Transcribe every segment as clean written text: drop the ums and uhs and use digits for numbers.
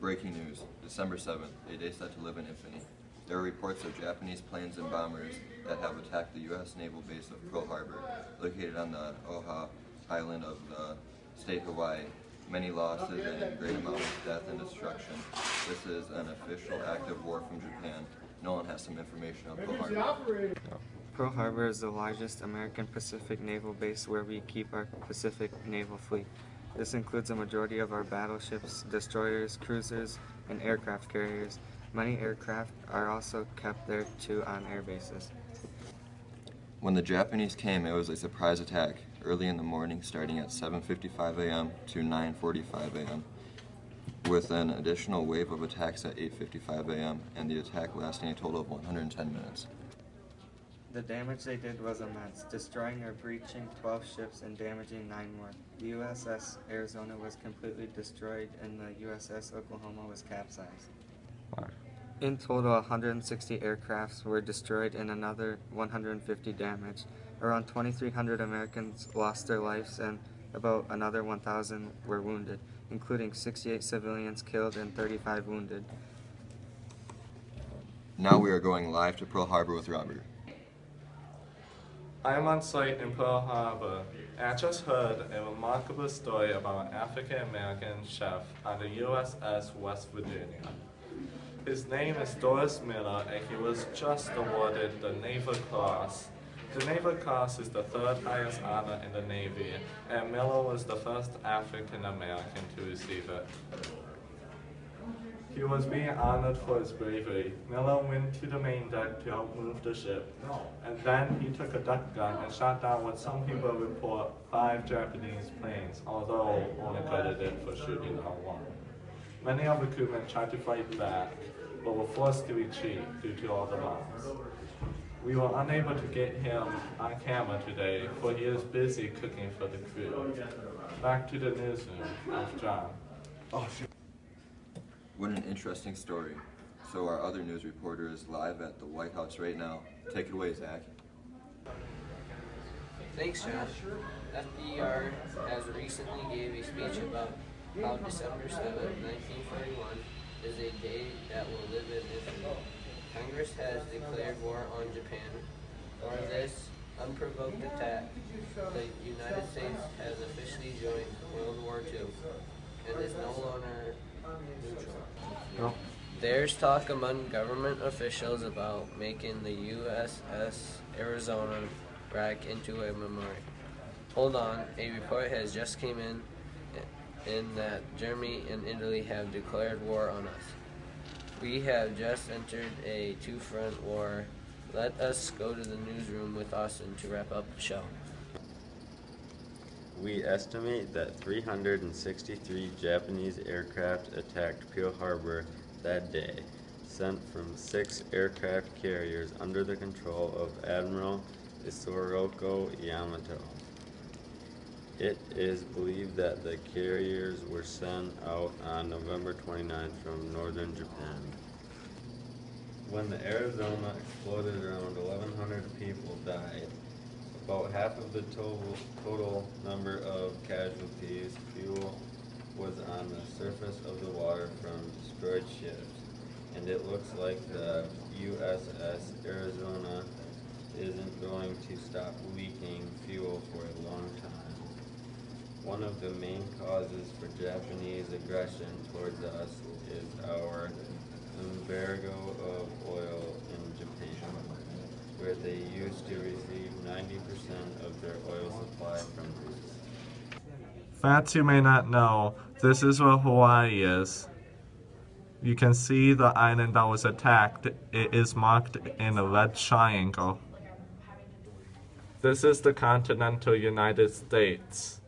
Breaking news, December 7th, a day set to live in infamy. There are reports of Japanese planes and bombers that have attacked the U.S. naval base of Pearl Harbor, located on the Oahu Island of the state Hawaii. Many losses and a great amount of death and destruction. This is an official act of war from Japan. Nolan has some information on Pearl Harbor. Pearl Harbor is the largest American Pacific naval base where we keep our Pacific naval fleet. This includes a majority of our battleships, destroyers, cruisers, and aircraft carriers. Many aircraft are also kept there too on air bases. When the Japanese came, it was a surprise attack, early in the morning starting at 7:55 a.m. to 9:45 a.m., with an additional wave of attacks at 8:55 a.m., and the attack lasting a total of 110 minutes. The damage they did was immense, destroying or breaching 12 ships and damaging 9 more. The USS Arizona was completely destroyed and the USS Oklahoma was capsized. Wow. In total, 160 aircrafts were destroyed and another 150 damaged. Around 2,300 Americans lost their lives and about another 1,000 were wounded, including 68 civilians killed and 35 wounded. Now we are going live to Pearl Harbor with Robert. I am on site in Pearl Harbor. I just heard a remarkable story about an African-American chef on the USS West Virginia. His name is Doris Miller, and he was just awarded the Naval Cross. The Naval Cross is the third highest honor in the Navy, and Miller was the first African-American to receive it. He was being honored for his bravery. Miller went to the main deck to help move the ship, and then he took a duck gun and shot down what some people report 5 Japanese planes, although only credited for shooting down 1. Many of the crewmen tried to fight back, but were forced to retreat due to all the bombs. We were unable to get him on camera today, for he is busy cooking for the crew. Back to the newsroom with John. What an interesting story. So our other news reporter is live at the White House right now. Take it away, Zach. Thanks, John. FDR has recently gave a speech about how December 7, 1941 is a day that will live in infamy. Congress has declared war on Japan. For this unprovoked attack, the United States has officially joined World War II and is no longer neutral. There's talk among government officials about making the USS Arizona wreck into a memorial. Hold on, a report has just come in that Germany and Italy have declared war on us. We have just entered a 2-front war. Let us go to the newsroom with Austin to wrap up the show. We estimate that 363 Japanese aircraft attacked Pearl Harbor that day, sent from 6 aircraft carriers under the control of Admiral Isoroku Yamato. It is believed that the carriers were sent out on November 29th from northern Japan. When the Arizona exploded, around 1,100 people died. About half of the total number of casualties. Fuel was on the surface of the water from destroyed ships, and it looks like the USS Arizona isn't going to stop leaking fuel for a long time. One of the main causes for Japanese aggression towards us is our embargo of oil in Japan, where they used to receive 90% of their oil supply from us. Facts you may not know, this is where Hawaii is. You can see the island that was attacked. It is marked in a red triangle. This is the continental United States.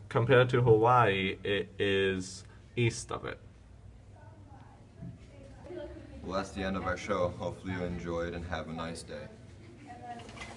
Compared to Hawaii, it is east of it. Well, that's the end of our show. Hopefully you enjoyed and have a nice day.